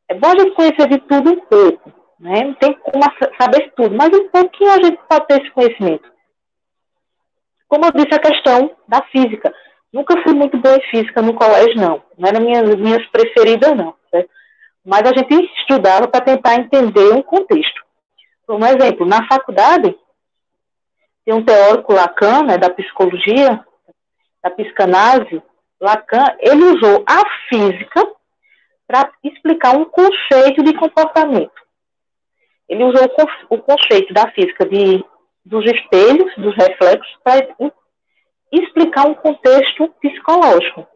É bom a gente conhecer de tudo um pouco, né? Não tem como saber tudo, mas um pouquinho a gente pode ter esse conhecimento. Como eu disse, a questão da física. Nunca fui muito boa em física no colégio, não. Não era minhas preferidas, não. Certo? Mas a gente estudava para tentar entender um contexto. Por um exemplo, na faculdade, tem um teórico, Lacan, né, da psicologia, da psicanálise. Lacan, ele usou a física para explicar um conceito de comportamento. Ele usou o conceito da física dos espelhos, dos reflexos, para explicar um contexto psicológico.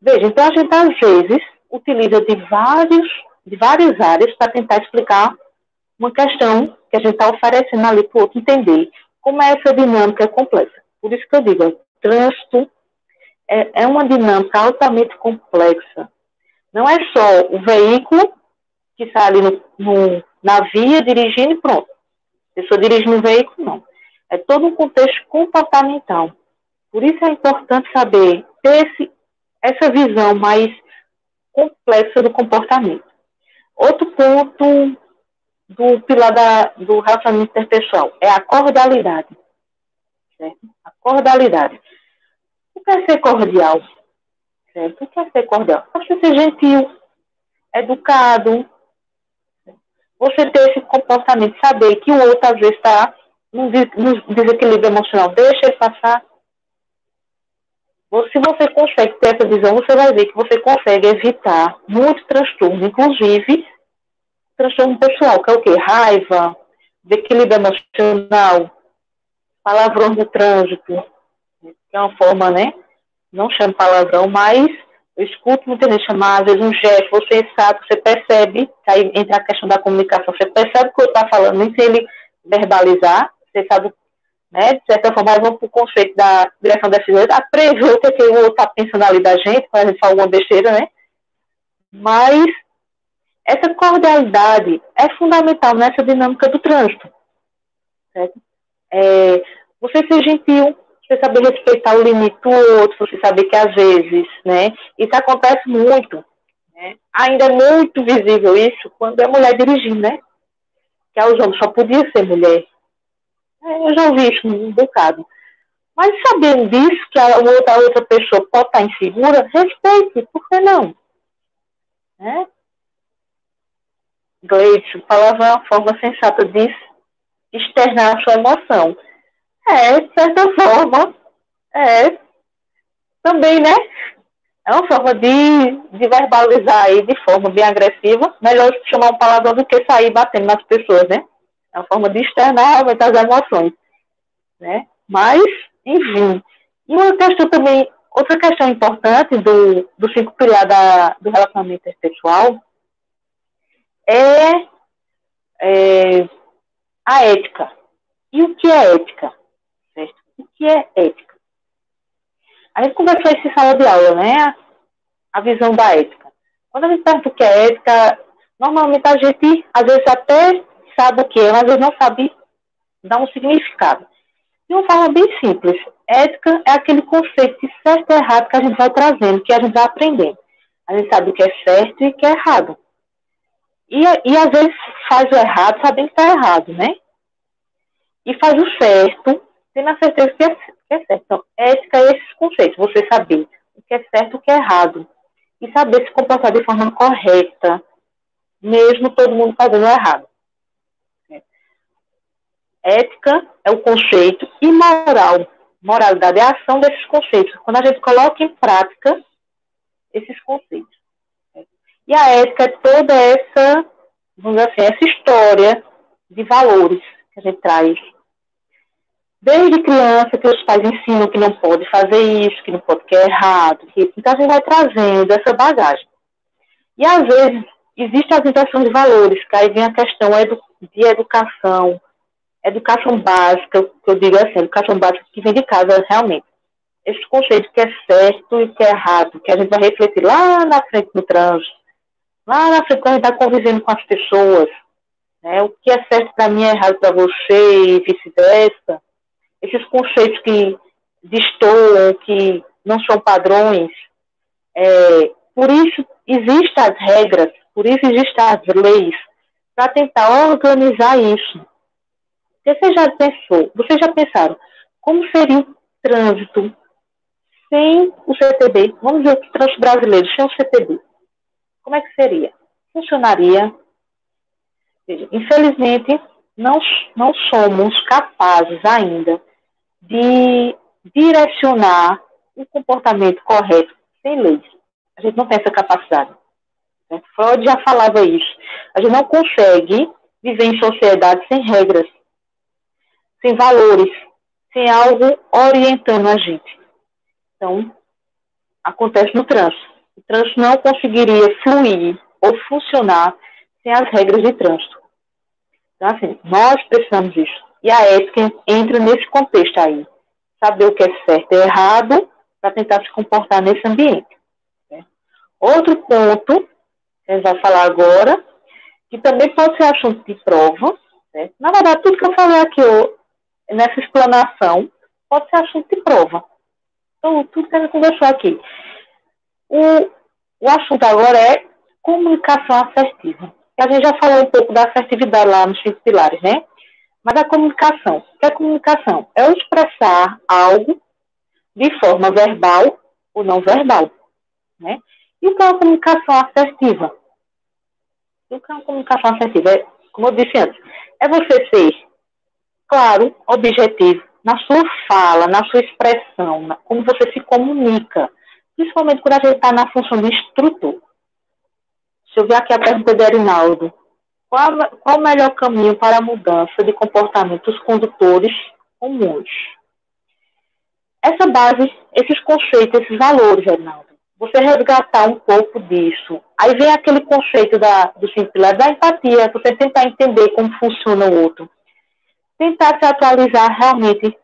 Veja, então a gente às vezes utiliza de várias áreas para tentar explicar uma questão que a gente está oferecendo ali para o outro entender como é essa dinâmica complexa. Por isso que eu digo, o trânsito é uma dinâmica altamente complexa. Não é só o veículo que está ali na via dirigindo e pronto. A pessoa dirigindo o veículo, não. É todo um contexto comportamental. Por isso é importante saber ter essa visão mais complexa do comportamento. Outro ponto do pilar do relacionamento interpessoal é a cordialidade. Certo? A cordialidade. O que é ser cordial? Certo? O que é ser cordial? Você ser gentil, educado, você ter esse comportamento, saber que o outro às vezes está num desequilíbrio emocional, deixa ele passar. Se você consegue ter essa visão, você vai ver que você consegue evitar muitos transtornos, inclusive transtorno pessoal, que é o quê? Raiva, desequilíbrio emocional, palavrões no trânsito, que é uma forma, né? Não chamo palavrão, mas eu escuto muita gente chamar, às vezes, um gesto, você sabe, você percebe, que aí entra a questão da comunicação, você percebe o que eu estou falando, nem se ele verbalizar, você sabe né? De certa forma, nós vamos para o conceito da direção da decisão, a prever o que o outro está pensando ali da gente, quando a gente fala alguma besteira, né? Mas essa cordialidade é fundamental nessa dinâmica do trânsito, certo? Você ser gentil, você saber respeitar o limite do outro, você saber que às vezes, né? Isso acontece muito, né? Ainda é muito visível isso quando é mulher dirigindo, né? Que aos homens só podia ser mulher. Eu já ouvi isso um bocado. Mas sabendo disso, que a outra pessoa pode estar insegura, respeite, por que não? Né? Gleison, falava uma forma sensata de externar a sua emoção. De certa forma, também, né? É uma forma de verbalizar aí de forma bem agressiva. Melhor chamar um palavrão do que sair batendo nas pessoas, né? É uma forma de externar realmente as emoções, né? Mas, enfim. E uma questão também, outra questão importante do 5 pilar do relacionamento interpessoal é a ética. E o que é ética? Certo? O que é ética? A gente conversou isso em sala de aula, né? A visão da ética. Quando a gente pergunta o que é ética, normalmente a gente, às vezes, até sabe o que é, mas às vezes não sabe dar um significado. De uma forma bem simples, ética é aquele conceito de certo e errado que a gente vai trazendo, que a gente vai aprendendo. A gente sabe o que é certo e o que é errado. E às vezes faz o errado sabendo que está errado, né? E faz o certo tendo a certeza que é certo. Então, ética é esses conceitos. Você saber o que é certo e o que é errado. E saber se comportar de forma correta, mesmo todo mundo fazendo errado. Ética é o conceito e moralidade é a ação desses conceitos. Quando a gente coloca em prática esses conceitos. E a ética é toda essa, vamos dizer assim, essa história de valores que a gente traz. Desde criança, que os pais ensinam que não pode fazer isso, que não pode, que é errado. Então a gente vai trazendo essa bagagem. E às vezes existe a inversão de valores, que aí vem a questão de educação básica, que eu digo assim, educação básica que vem de casa realmente. Esse conceito que é certo e que é errado, que a gente vai refletir lá na frente no trânsito, lá na frente quando a gente está convivendo com as pessoas, né? O que é certo para mim é errado para você e vice-versa. Esses conceitos que destoam, que não são padrões. Por isso existem as regras, por isso existem as leis, para tentar organizar isso. Vocês já pensaram como seria o trânsito sem o CTB? Vamos ver o trânsito brasileiro sem o CTB. Como é que seria? Funcionaria? Infelizmente, não somos capazes ainda de direcionar o comportamento correto sem leis. A gente não tem essa capacidade. Freud já falava isso. A gente não consegue viver em sociedade sem regras, sem valores, sem algo orientando a gente. Então, acontece no trânsito. O trânsito não conseguiria fluir ou funcionar sem as regras de trânsito. Então, assim, nós precisamos disso. E a ética entra nesse contexto aí. Saber o que é certo e errado para tentar se comportar nesse ambiente. Né? Outro ponto, que a gente vai falar agora, que também pode ser assunto de prova. Né? Na verdade, tudo que eu falei aqui nessa explanação pode ser assunto de prova. Então, tudo que a gente conversou aqui. O assunto agora é comunicação assertiva. A gente já falou um pouco da assertividade lá nos 5 pilares, né? Mas a comunicação. O que é comunicação? É expressar algo de forma verbal ou não verbal. Né? E o que é uma comunicação assertiva? O que é uma comunicação assertiva? Como eu disse antes, é você ser claro, objetivo, na sua fala, na sua expressão, como você se comunica. Principalmente quando a gente está na função de instrutor. Deixa eu ver aqui a pergunta de Arinaldo. Qual o melhor caminho para a mudança de comportamento dos condutores comuns? Essa base, esses conceitos, esses valores, Arinaldo, você resgatar um pouco disso. Aí vem aquele conceito dos 5 pilares da empatia, você tentar entender como funciona o outro. tentar se atualizar realmente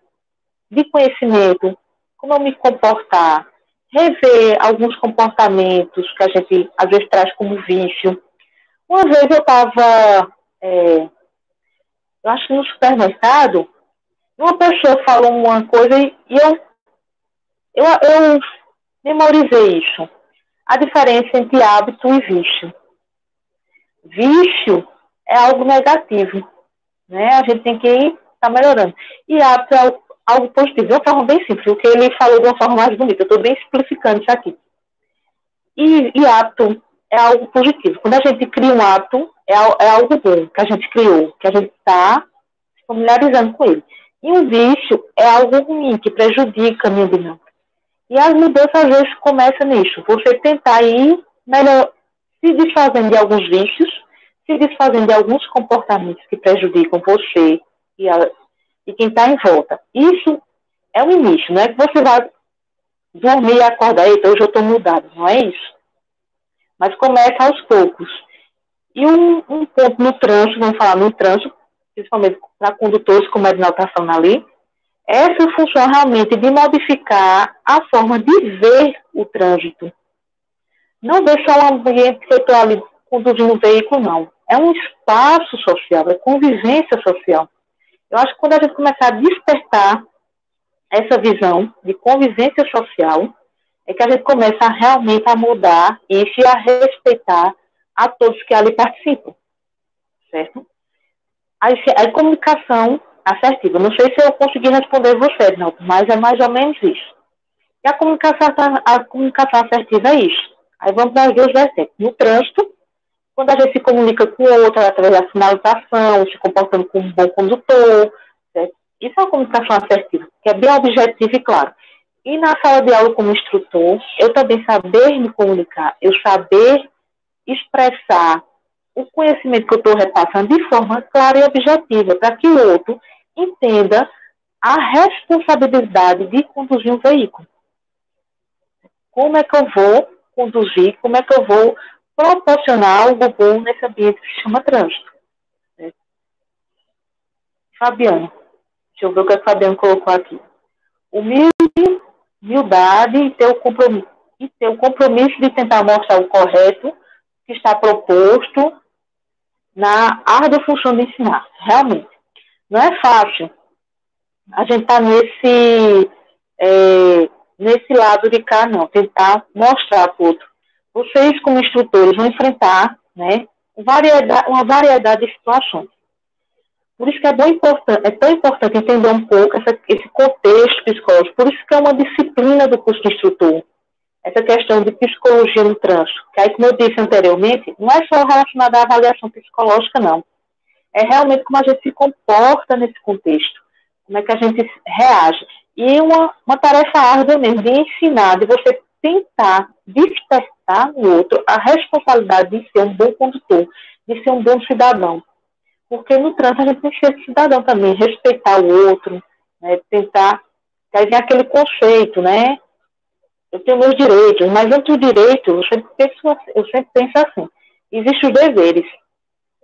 de conhecimento, como eu me comportar, rever alguns comportamentos que a gente às vezes traz como vício. Uma vez eu estava, eu acho que no supermercado, uma pessoa falou uma coisa e eu memorizei isso. A diferença entre hábito e vício. Vício é algo negativo, né? A gente tem que estar melhorando. E hábito é algo positivo, de uma forma bem simples, o que ele falou de uma forma mais bonita. Eu estou bem simplificando isso aqui. E hábito é algo positivo. Quando a gente cria um hábito, é algo bom que a gente criou, que a gente está se familiarizando com ele. E um vício é algo ruim, que prejudica a minha dinâmica. E as mudanças, às vezes, começam nisso. Você tentar ir melhor, se desfazendo de alguns vícios, se desfazendo de alguns comportamentos que prejudicam você e quem está em volta. Isso é o início, não é que você vai dormir e acordar, eita, hoje eu estou mudado, não é isso. Mas começa aos poucos. E um ponto no trânsito, vamos falar no trânsito, principalmente para condutores com meditação ali, essa função realmente de modificar a forma de ver o trânsito. Não ver só um ambiente que eu estou ali conduzindo um veículo, não. É um espaço social, é convivência social. Eu acho que quando a gente começar a despertar essa visão de convivência social, é que a gente começa realmente a mudar isso e a respeitar a todos que ali participam, certo? A comunicação assertiva. Não sei se eu consegui responder você, não, mas é mais ou menos isso. E a comunicação assertiva é isso. Aí vamos para as duas vertentes. No trânsito, quando a gente se comunica com o outro através da sinalização, se comportando como um bom condutor, certo? Isso é uma comunicação assertiva, que é bem objetiva e claro. E na sala de aula como instrutor, eu também saber me comunicar, eu saber expressar o conhecimento que eu estou repassando de forma clara e objetiva, para que o outro entenda a responsabilidade de conduzir um veículo. Como é que eu vou conduzir, como é que eu vou proporcionar algo bom nesse ambiente que se chama trânsito. Fabiano, deixa eu ver o que a Fabiano colocou aqui. Humildade e ter o compromisso de tentar mostrar o correto que está proposto na árdua função de ensinar. Realmente. Não é fácil a gente estar nesse lado de cá, não. Tentar mostrar para o outro. Vocês, como instrutores, vão enfrentar, né, uma variedade de situações. Por isso que é tão importante entender um pouco esse contexto psicológico. Por isso que é uma disciplina do curso de instrutor. Essa questão de psicologia no trânsito. Que aí, como eu disse anteriormente, não é só relacionada à avaliação psicológica, não. É realmente como a gente se comporta nesse contexto. Como é que a gente reage. E uma tarefa árdua mesmo, de ensinar, de você tentar despertar no outro a responsabilidade de ser um bom condutor, de ser um bom cidadão. Porque no trânsito a gente tem que ser cidadão também, respeitar o outro, né, tentar. Aí vem aquele conceito, né? Eu tenho meus direitos, mas entre os direitos, eu sempre penso assim: existem os deveres.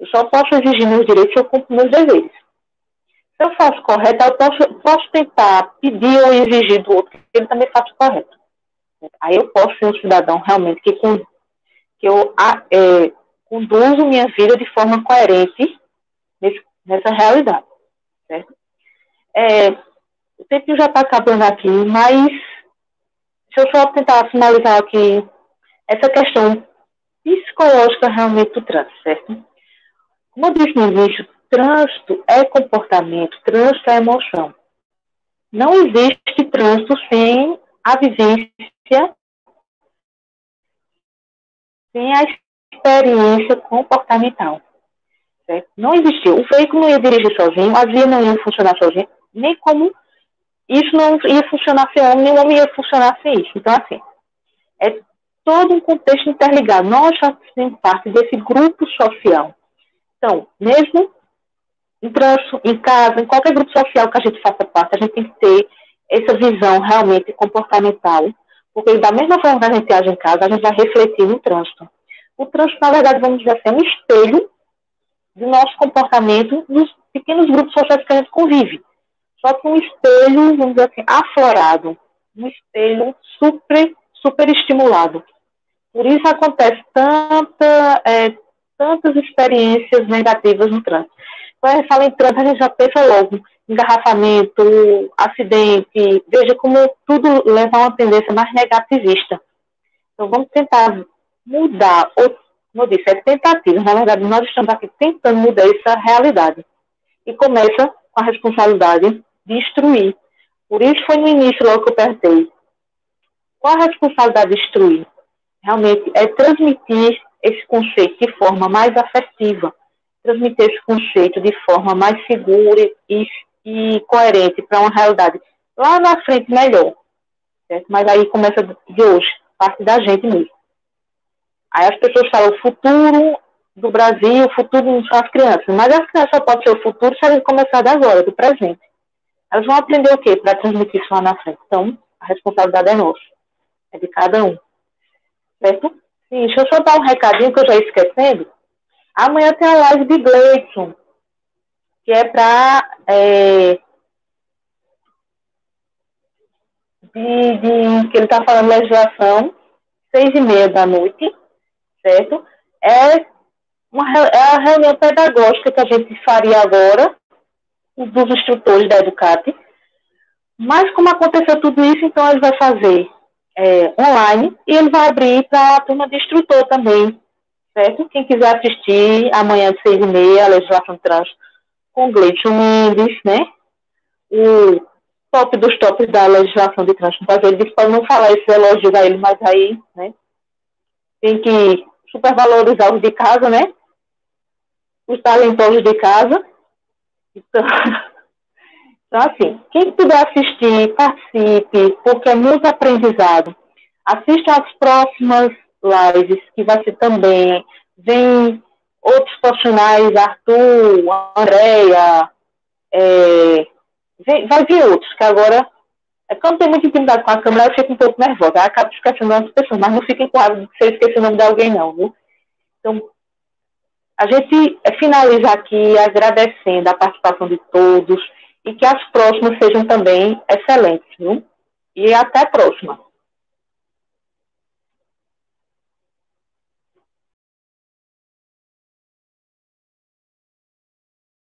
Eu só posso exigir meus direitos se eu cumpro meus deveres. Se eu faço correto, eu posso tentar pedir ou exigir do outro que ele também faça o correto. Aí eu posso ser um cidadão realmente que eu conduzo minha vida de forma coerente nessa realidade. Certo? O tempo já está acabando aqui, mas deixa eu só tentar finalizar aqui essa questão psicológica realmente do trânsito, certo? Como eu disse no início, trânsito é comportamento, trânsito é emoção. Não existe trânsito sem a vivência, sem a experiência comportamental. Certo? Não existiu. O veículo não ia dirigir sozinho, a via não ia funcionar sozinha, nem como isso não ia funcionar sem homem, nem o homem ia funcionar sem isso. Então, assim, é todo um contexto interligado. Nós fazemos parte desse grupo social. Então, mesmo em trânsito, em casa, em qualquer grupo social que a gente faça parte, a gente tem que ter essa visão realmente comportamental, porque da mesma forma que a gente age em casa, a gente vai refletir no trânsito. O trânsito, na verdade, vamos dizer assim, é um espelho, do nosso comportamento nos pequenos grupos sociais que a gente convive. Só que um espelho, vamos dizer assim, aflorado, um espelho super estimulado. Por isso acontece tantas experiências negativas no trânsito. Quando a gente fala em trânsito, a gente já pensa logo engarrafamento, acidente. Veja como tudo leva a uma tendência mais negativista. Então, vamos tentar mudar, ou, como eu disse, é tentativa. Na verdade, nós estamos aqui tentando mudar essa realidade. E começa com a responsabilidade de instruir. Por isso foi no início logo que eu perguntei. Qual a responsabilidade de instruir? Realmente é transmitir esse conceito de forma mais afetiva, transmitir esse conceito de forma mais segura e coerente para uma realidade lá na frente melhor. Certo? Mas aí começa de hoje, parte da gente mesmo. Aí as pessoas falam o futuro do Brasil, o futuro das crianças. Mas as crianças só podem ser o futuro se elas começarem agora, do presente. Elas vão aprender o quê para transmitir isso lá na frente? Então, a responsabilidade é nossa. É de cada um. Certo? Sim, deixa eu só dar um recadinho que eu já ia esquecendo. Amanhã tem a live de Gleison, que é para que ele está falando de legislação, 6h30 da noite, certo? É a reunião pedagógica que a gente faria agora, dos instrutores da Educate. Mas como aconteceu tudo isso, então ele vai fazer online e ele vai abrir para a turma de instrutor também, certo? Quem quiser assistir, amanhã às 6h30, a legislação de trânsito, com Gleison Mendes, né? O top dos tops da legislação de trânsito. Mas ele disse para não falar esse elogio a ele, mas aí, né? Tem que supervalorizar os de casa, né? Os talentosos de casa. Então, assim, quem puder assistir, participe, porque é muito aprendizado. Assista às próximas lives, que vai ser também. Vem outros profissionais, Arthur, Andréia, vai vir outros, que agora, quando eu não tenho muita intimidade com a câmera, eu fico um pouco nervosa. Aí acabo esquecendo das pessoas, mas não fiquem com raiva se eu esquecer o nome de alguém, não, viu? Então, a gente finaliza aqui agradecendo a participação de todos e que as próximas sejam também excelentes, viu? E até a próxima.